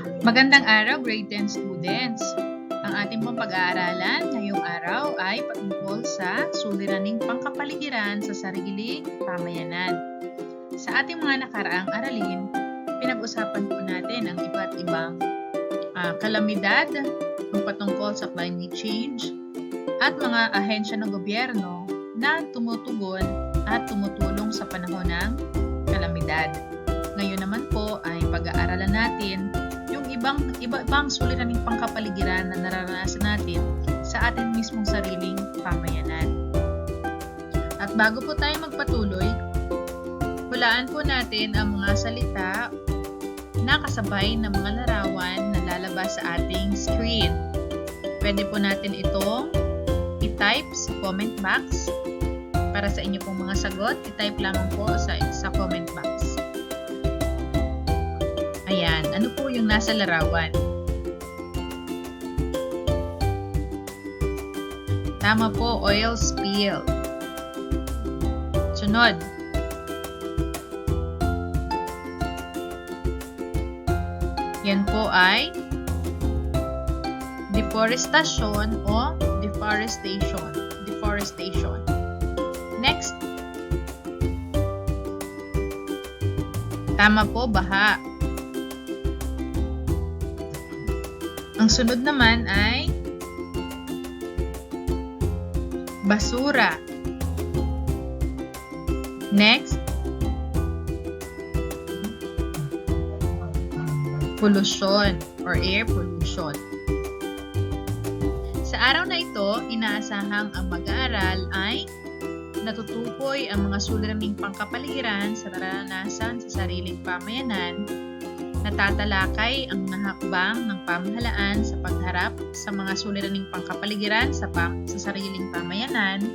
Magandang araw, grade 10 students! Ang ating pong pag-aaralan ngayong araw ay patungkol sa suliraning pangkapaligiran sa sariling pamayanan. Sa ating mga nakaraang aralin, pinag-usapan po natin ang iba't ibang kalamidad ng patungkol sa climate change at mga ahensya ng gobyerno na tumutugon at tumutulong sa panahon ng kalamidad. Ngayon naman po ay pag-aaralan natin yung iba-ibang suliraning pangkapaligiran na nararanasan natin sa ating mismong sariling pamayanan. At bago po tayo magpatuloy, hulaan po natin ang mga salita na kasabay ng mga larawan na lalabas sa ating screen. Pwede po natin itong i-type sa comment box. Para sa inyo pong mga sagot, i-type lamang po sa comment box. Ayan, ano po yung nasa larawan? Tama po, oil spill. Sunod. Yan po ay deforestation o deforestation. Next. Tama po, baha. Ang sunod naman ay basura. Next, pollution or air pollution. Sa araw na ito, inaasahang ang mag-aaral ay natutukoy ang mga suliraning pangkapaligiran sa nararanasan sa sariling pamayanan, natatalakay ang mga hakbang ng pamahalaan sa pagharap sa mga suliraning pangkapaligiran sa sariling pamayanan,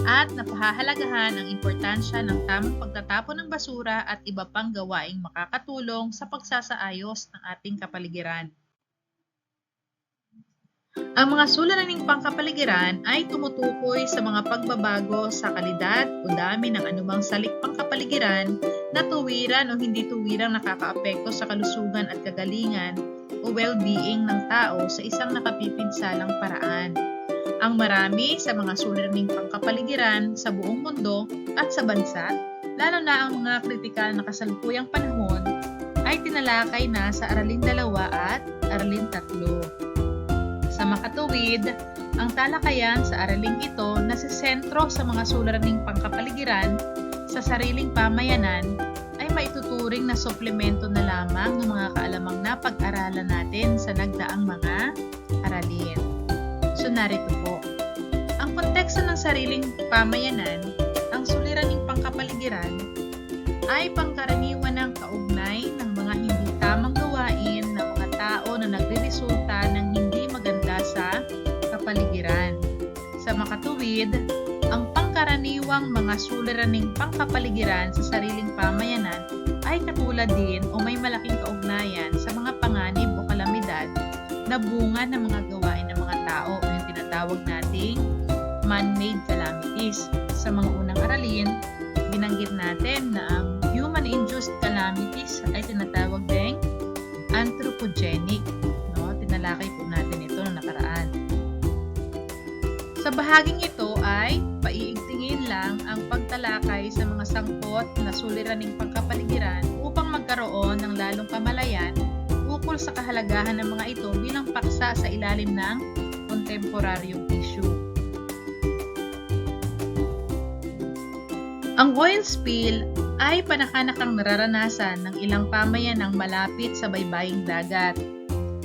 at napahahalagahan ang importansya ng tamang pagtatapon ng basura at iba pang gawaing makakatulong sa pagsasaayos ng ating kapaligiran. Ang mga suliraning pangkapaligiran ay tumutukoy sa mga pagbabago sa kalidad o dami ng anumang salik pangkapaligiran na tuwiran o hindi tuwirang nakakaapekto sa kalusugan at kagalingan o well-being ng tao sa isang nakapipinsalang paraan. Ang marami sa mga suliraning pangkapaligiran sa buong mundo at sa bansa, lalo na ang mga kritikal na kasalukuyang panahon, ay tinalakay na sa Aralin 2 at Aralin 3. Sa makatuwid, ang talakayan sa araling ito na sentro sa mga suliraning pangkapaligiran sa sariling pamayanan ay maituturing na suplemento na lamang ng mga kaalamang napag-aralan natin sa nagdaang mga aralin. So narito po, ang konteksto ng sariling pamayanan, ang suliraning pangkapaligiran, ay pangkaraniwan ng kaugnay ng mga hindi tamang gawain ng mga tao na nagreresulta ng hindi maganda sa kapaligiran. Sa makatuwid, ang pangkaraniwang mga suliraning pangkapaligiran sa sariling pamayanan ay katulad din o may malaking kaugnayan sa mga panganib o kalamidad na bunga ng mga gawain ng mga tao o yung tinatawag nating man-made calamities. Sa mga unang aralin, binanggit natin na ang human-induced calamities ay tinatawag ding anthropogenic. Tinalakay po natin ito noong nakaraan. Sa bahaging ito ay paiigtingin lang ang pagtalakay sa mga sangkot na suliraning pangkapaligiran upang magkaroon ng lalong kamalayan ukol sa kahalagahan ng mga ito bilang paksa sa ilalim ng kontemporaryong issue. Ang oil spill ay panakanakang nararanasan ng ilang pamayanang malapit sa baybaying dagat.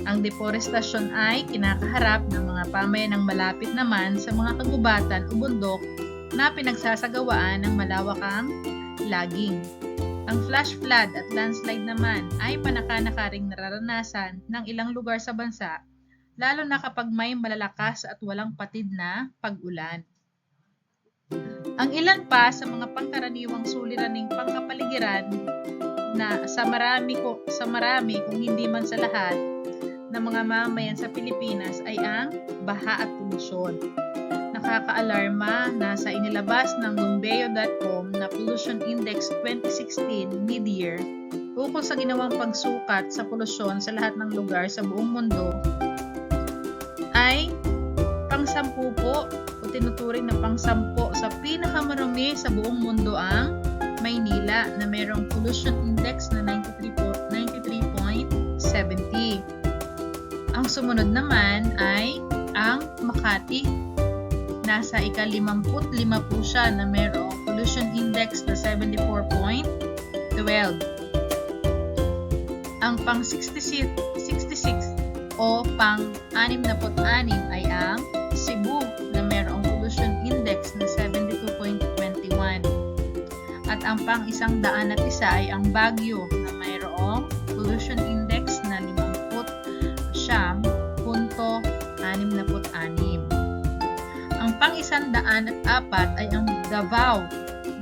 Ang deforestasyon ay kinakaharap ng mga pamayanang malapit naman sa mga kagubatan o bundok na pinagsasagawaan ng malawakang laging. Ang flash flood at landslide naman ay panakanakaring nararanasan ng ilang lugar sa bansa, lalo na kapag may malalakas at walang patid na pag-ulan. Ang ilan pa sa mga pangkaraniwang suliraning pangkapaligiran na sa marami kung hindi man sa lahat ng mga mamayan sa Pilipinas ay ang baha at polusyon. Nakakaalarma na sa inilabas ng Numbeo.com na Pollution Index 2016 mid-year ukol sa ginawang pagsukat sa polusyon sa lahat ng lugar sa buong mundo ay pang-10 po o tinuturing na pang-10 sa pinakamarami sa buong mundo ang Maynila na mayroong pollution index na 93.70. Ang sumunod naman ay ang Makati. Nasa ika-55 po siya na mayroong pollution index na 74.12. Ang pang-66 o pang-66 ay ang Cebu na mayroong pollution index na 72.21. At ang pang-101 ay ang Baguio na mayroong pollution index na 50.66. Ang pang-104 ay ang Davao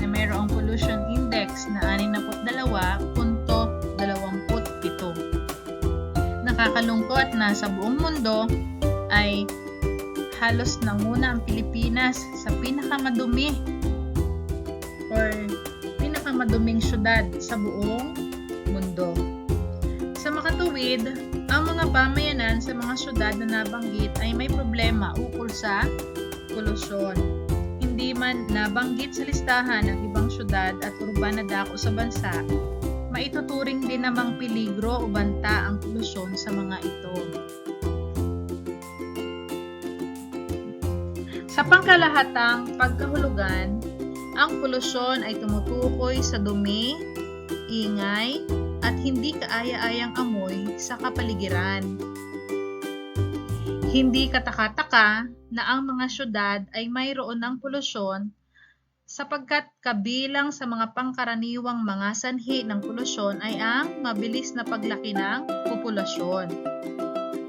na mayroong pollution index na 62.27. Nakakalungkot na sa buong mundo ay halos nanguna ang Pilipinas sa pinakamadumi or pinakamaduming syudad sa buong mundo. Sa makatuwid, ang mga pamayanan sa mga syudad na nabanggit ay may problema ukol sa polusyon. Hindi man nabanggit sa listahan ng ibang syudad at urban na dako sa bansa, maituturing din namang peligro o banta ang polusyon sa mga ito. Sa pangkalahatang pagkahulugan, ang polusyon ay tumutukoy sa dumi, ingay, at hindi kaaya-ayang amoy sa kapaligiran. Hindi kataka-taka na ang mga syudad ay mayroon ng polusyon sapagkat kabilang sa mga pangkaraniwang mga sanhi ng polusyon ay ang mabilis na paglaki ng populasyon,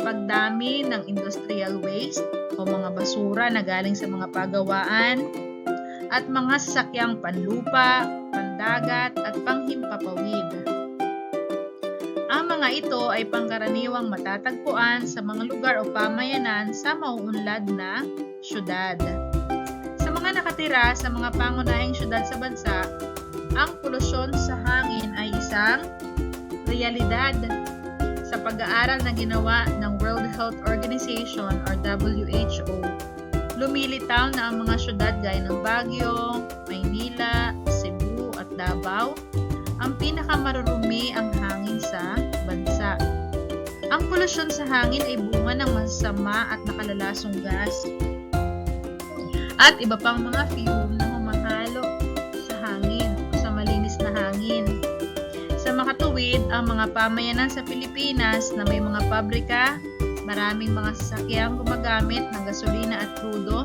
pagdami ng industrial waste o mga basura na galing sa mga pagawaan, at mga sasakyang panlupa, pandagat at panghimpapawid. Ang mga ito ay pangkaraniwang matatagpuan sa mga lugar o pamayanan sa mauunlad na syudad. Sa mga nakatira sa mga pangunahing syudad sa bansa, ang polusyon sa hangin ay isang realidad. Sa pag-aaral na ginawa ng World Health Organization or WHO, lumilitaw na ang mga syudad gaya ng Baguio, Maynila, Cebu at Davao ang pinakamarurumi ang hangin sa bansa. Ang polusyon sa hangin ay bunga ng masama at nakalalasong gas at iba pang mga fume na humahalo sa hangin o sa malinis na hangin. Sa makatuwid, ang mga pamayanan sa Pilipinas na may mga pabrika, maraming mga sasakyang gumagamit ng gasolina at krudo,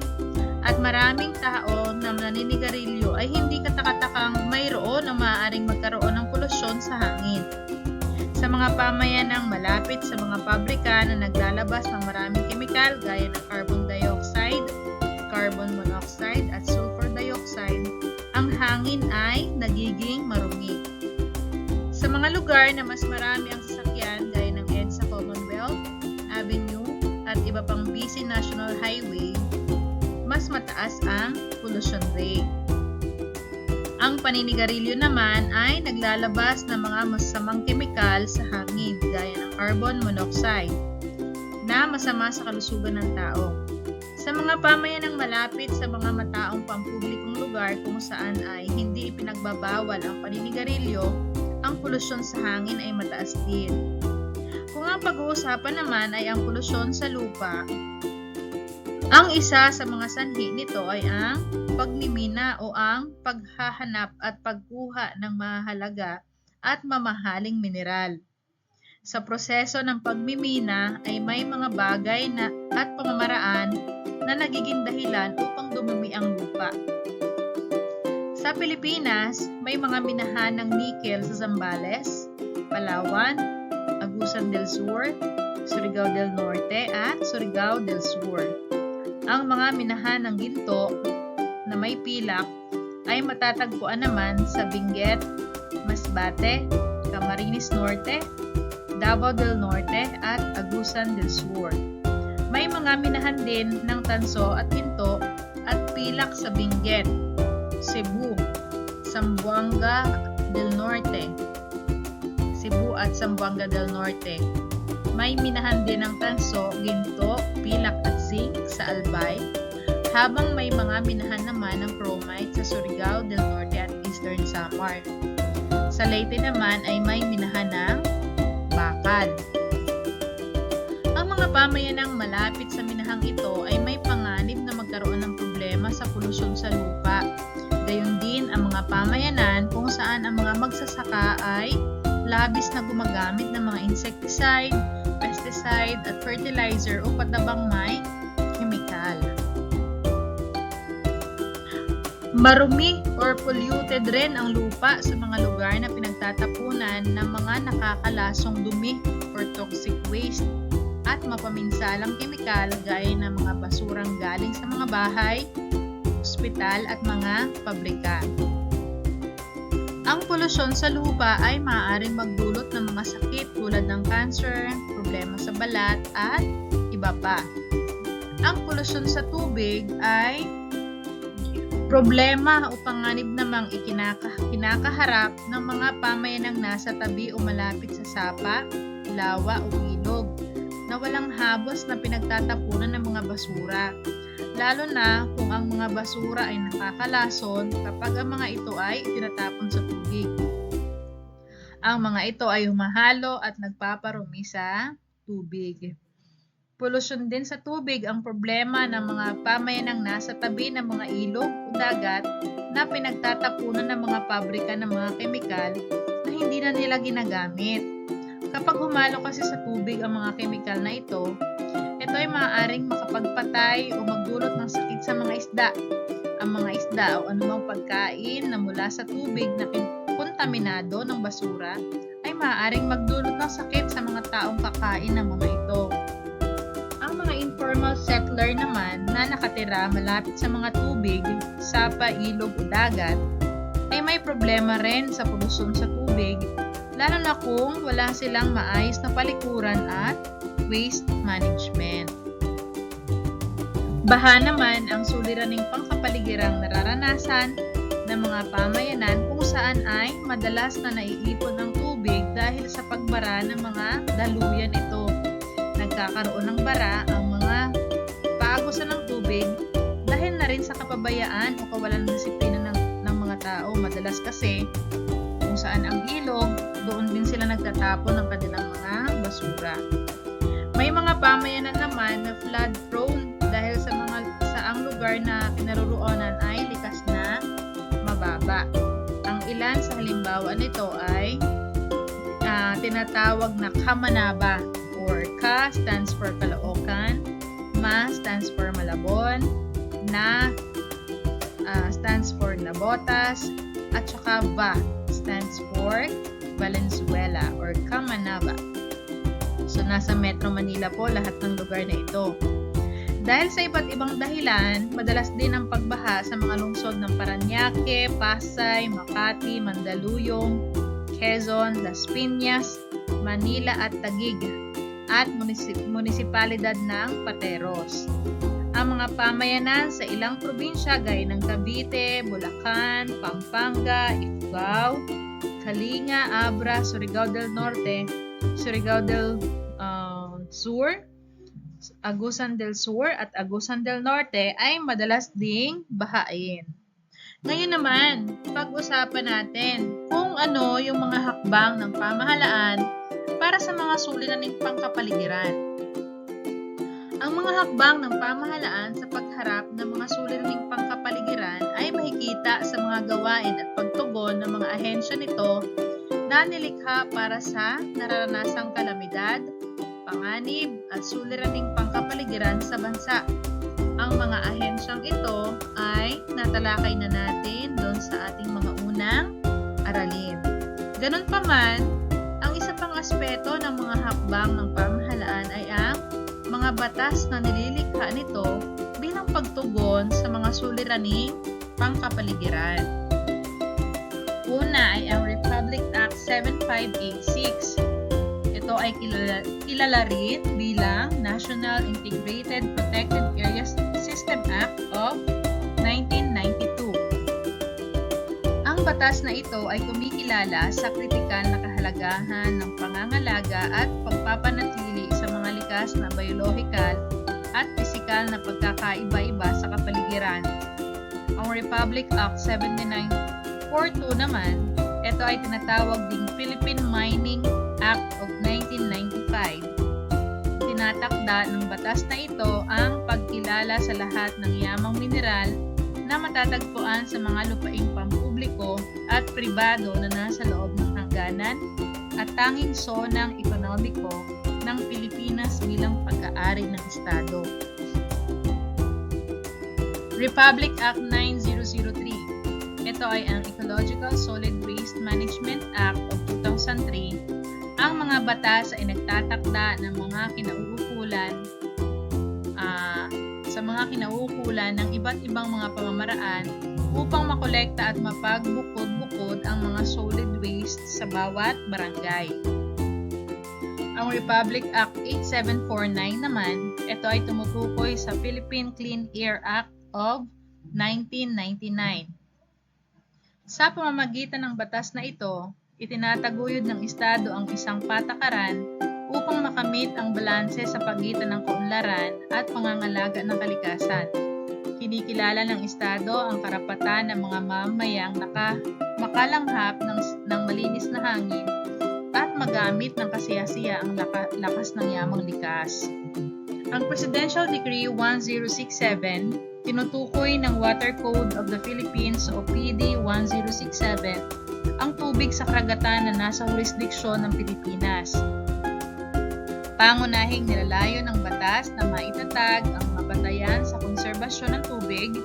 at maraming tao na naninigarilyo ay hindi katakatakang mayroon na maaaring magkaroon ng polusyon sa hangin. Sa mga pamayanang malapit sa mga pabrika na naglalabas ng maraming kemikal gaya ng carbon dioxide, carbon monoxide at sulfur dioxide, ang hangin ay nagiging marumi. Sa mga lugar na mas marami ang sasakyan gaya ng EDSA Commonwealth Avenue at iba pang busy National Highway, mas mataas ang pollution rate. Ang paninigarilyo naman ay naglalabas ng mga masamang kemikal sa hangin gaya ng carbon monoxide na masama sa kalusugan ng tao. Sa mga pamayanang malapit sa mga mataong pampublikong lugar kung saan ay hindi ipinagbabawal ang paninigarilyo, ang polusyon sa hangin ay mataas din. Kung ang pag-uusapan naman ay ang polusyon sa lupa, ang isa sa mga sanhi nito ay ang pagmimina o ang paghahanap at pagkuha ng mahalaga at mamahaling mineral. Sa proseso ng pagmimina ay may mga bagay at pamamaraan na nagiging dahilan upang dumumi ang lupa. Sa Pilipinas, may mga minahan ng nickel sa Zambales, Palawan, Agusan del Sur, Surigao del Norte at Surigao del Sur. Ang mga minahan ng ginto na may pilak ay matatagpuan naman sa Benguet, Masbate, Camarines Norte, Davao del Norte at Agusan del Sur. May mga minahan din ng tanso at ginto at pilak sa Benguet, Cebu, Zamboanga del Norte, Cebu at Zamboanga del Norte. May minahan din ng tanso, ginto, pilak at zinc sa Albay, habang may mga minahan naman ng chromite sa Surigao del Norte at Eastern Samar. Sa Leyte naman ay may minahan ng bakal. Ang mga pamayanang malapit sa minahang ito ay may panganib na magkaroon ng problema sa polusyon sa lupa. Gayon din ang mga pamayanan kung saan ang mga magsasaka ay labis na gumagamit ng mga insecticide, pesticide at fertilizer o patabang may chemical. Marumi or polluted rin ang lupa sa mga lugar na pinagtatapunan ng mga nakakalasong dumi or toxic waste at mapaminsalang kemikal gaya ng mga basurang galing sa mga bahay, ospital at mga pabrika. Ang polusyon sa lupa ay maaaring magdulot ng mga sakit tulad ng cancer, problema sa balat at iba pa. Ang polusyon sa tubig ay problema o panganib namang kinakaharap ng mga pamayanang nasa tabi o malapit sa sapa, lawa o ilog na walang habos na pinagtatapunan ng mga basura, lalo na kung ang mga basura ay nakakalason kapag ang mga ito ay itinatapon sa tubig. Ang mga ito ay humahalo at nagpaparumi sa tubig. Polusyon din sa tubig ang problema ng mga pamayanang nasa tabi ng mga ilog o dagat na pinagtatapunan ng mga pabrika ng mga kemikal na hindi na nila ginagamit. Kapag humalo kasi sa tubig ang mga kemikal na ito ay maaaring makapagpatay o magdulot ng sakit sa mga isda. Ang mga isda o anumang pagkain na mula sa tubig na kontaminado ng basura ay maaaring magdulot ng sakit sa mga taong kakain ng mga ito. Ang mga informal settler naman na nakatira malapit sa mga tubig, sapa, ilog o dagat ay may problema rin sa polusyon sa tubig, lalo na kung wala silang maayos na palikuran at waste management. Baha naman ang suliraning pangkapaligirang nararanasan ng mga pamayanan kung saan ay madalas na naiipon ng tubig dahil sa pagbara ng mga daluyan ito. Nagkakaroon ng bara ang mga paagusan ng tubig dahil na rin sa kapabayaan o kawalan ng disiplina ng mga tao. Madalas kasi kung saan ang ilog, doon din sila nagtatapon ng kanilang mga basura. May mga pamayanan naman na flood prone dahil sa ang lugar na kinaroroonan ay likas na mababa. Ang ilan sa halimbawa nito ay tinatawag na Kamanaba, or Ka stands for Caloocan, Ma stands for Malabon, Na stands for Nabotas, at saka Va stands for Valenzuela or Kamanaba. So, nasa Metro Manila po lahat ng lugar na ito. Dahil sa iba't ibang dahilan, madalas din ang pagbaha sa mga lungsod ng Parañaque, Pasay, Makati, Mandaluyong, Quezon, Las Piñas, Manila at Taguig, at munisipalidad ng Pateros. Ang mga pamayanan sa ilang probinsya gaya ng Cavite, Bulacan, Pampanga, Ifugao, Kalinga, Abra, Surigao del Norte, Surigao del Sur, Agusan del Sur at Agusan del Norte ay madalas ding bahain. Ngayon naman, pag-usapan natin kung ano yung mga hakbang ng pamahalaan para sa mga suliraning pangkapaligiran. Ang mga hakbang ng pamahalaan sa pagharap ng mga suliraning pangkapaligiran ay makikita sa mga gawain at pagtugon ng mga ahensya nito na nilikha para sa nararanasang kalamidad, panganib at suliraning pangkapaligiran sa bansa. Ang mga ahensyang ito ay natalakay na natin doon sa ating mga unang aralin. Ganun pa man, ang isa pang aspeto ng mga hakbang ng pamahalaan ay ang mga batas na nililikha nito bilang pagtugon sa mga suliraning pangkapaligiran. Una ay ang Republic Act 7586. Ito ay kilala rin bilang National Integrated Protected Areas System Act of 1992. Ang batas na ito ay kumikilala sa kritikal na kahalagahan ng pangangalaga at pagpapanatili sa mga likas na biological at pisikal na pagkakaiba-iba sa kapaligiran. Ang Republic Act 7942 naman, ito ay tinatawag ding Philippine Mining Act of 1995. Tinatakda ng batas na ito ang pagkilala sa lahat ng yamang mineral na matatagpuan sa mga lupaing pampubliko at pribado na nasa loob ng hangganan at tanging zonang ekonomiko ng Pilipinas bilang pag-aari ng Estado. Republic Act 9003. Ito ay ang Ecological Solid Waste Management Act of 2003. Ang mga batas ay nagtatakda ng mga kinauukulan ng iba't ibang mga pamamaraan upang makolekta at mapagbukod-bukod ang mga solid waste sa bawat barangay. Ang Republic Act 8749 naman, ito ay tumutukoy sa Philippine Clean Air Act of 1999. Sa pamamagitan ng batas na ito, itinataguyod ng Estado ang isang patakaran upang makamit ang balanse sa pagitan ng kaunlaran at pangangalaga ng kalikasan. Kinikilala ng Estado ang karapatan ng mga mamamayang makalanghap ng malinis na hangin at magamit ng kasiyasiya ang lakas ng yamang likas. Ang Presidential Decree 1067, tinutukoy ng Water Code of the Philippines o PD 1067, ang tubig sa karagatan na nasa jurisdiksyon ng Pilipinas. Pangunahing nilalayo ng batas na maitatag ang mga batayan sa konserbasyon ng tubig.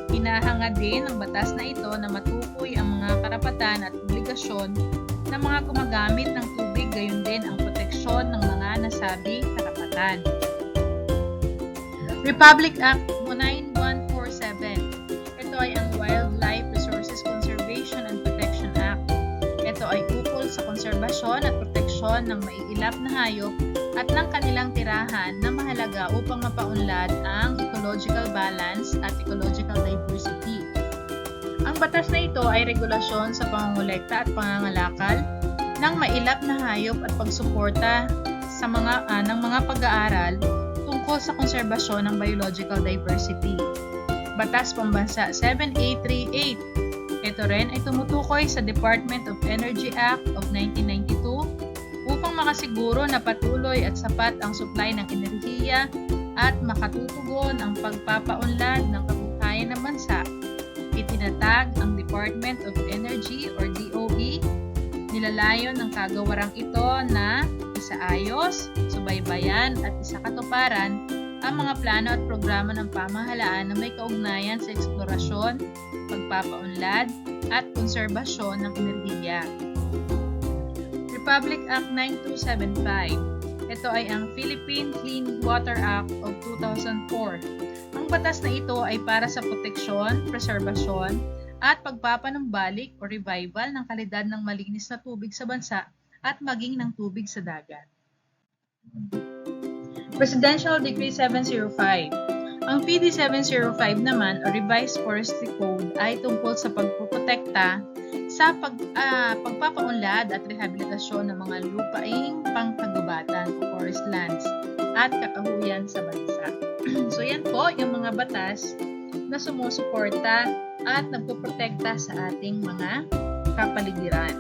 Hinahangad din ng batas na ito na matukoy ang mga karapatan at obligasyon ng mga gumagamit ng tubig, gayon din ang proteksyon ng mga nasabing karapatan. Republic Act 9147. Ito ay ang Wildlife Resources Conservation and Protection Act. Ito ay ukol sa konserbasyon at proteksyon ng maiilap na hayop at ng kanilang tirahan na mahalaga upang mapaunlad ang ecological balance at ecological diversity. Ang batas na ito ay regulasyon sa pangongolekta at pangangalakal ng mailap na hayop at pagsuporta sa ng mga pag-aaral tungkol sa konserbasyon ng biological diversity. Batas Pambansa 7838. Ito rin ay tumutukoy sa Department of Energy Act of 1992 upang makasiguro na patuloy at sapat ang supply ng enerhiya at makatutugon ang pagpapaunlad ng kabuhayan ng bansa. Itinatag ang Department of Energy or DOE. Nilalayon ng kagawarang ito na isaayos, subaybayan at isakatuparan ang mga plano at programa ng pamahalaan na may kaugnayan sa eksplorasyon, pagpapaunlad at konserbasyon ng enerhiya. Republic Act 9275. Ito ay ang Philippine Clean Water Act of 2004. Ang batas na ito ay para sa proteksyon, preserbasyon, at pagpapanumbalik o revival ng kalidad ng malinis na tubig sa bansa at maging ng tubig sa dagat. Presidential Decree 705. Ang PD 705 naman o Revised Forestry Code ay tungkol sa pagpoprotekta sa pagpapaunlad at rehabilitasyon ng mga lupaing pangkagubatan o forest lands at kakahuyan sa bansa. So yan po yung mga batas na sumusuporta at nagpoprotekta sa ating mga kapaligiran.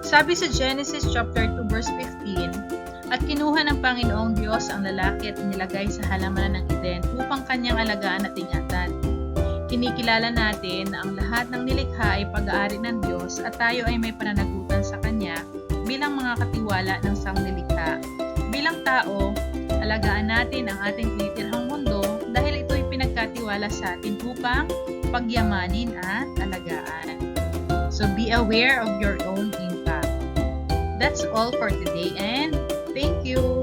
Sabi sa Genesis chapter 2 verse 15, at kinuha ng Panginoong Diyos ang lalaki at inilagay sa halamanan ng Eden upang kanyang alagaan at ingatan. Kinikilala natin na ang lahat ng nilikha ay pag-aari ng Diyos at tayo ay may pananagutan sa Kanya bilang mga katiwala ng sangnilikha. Bilang tao, alagaan natin ang ating tinitirhang mundo dahil ito'y pinagkatiwala sa atin upang pagyamanin at alagaan. So be aware of your own impact. That's all for today and thank you!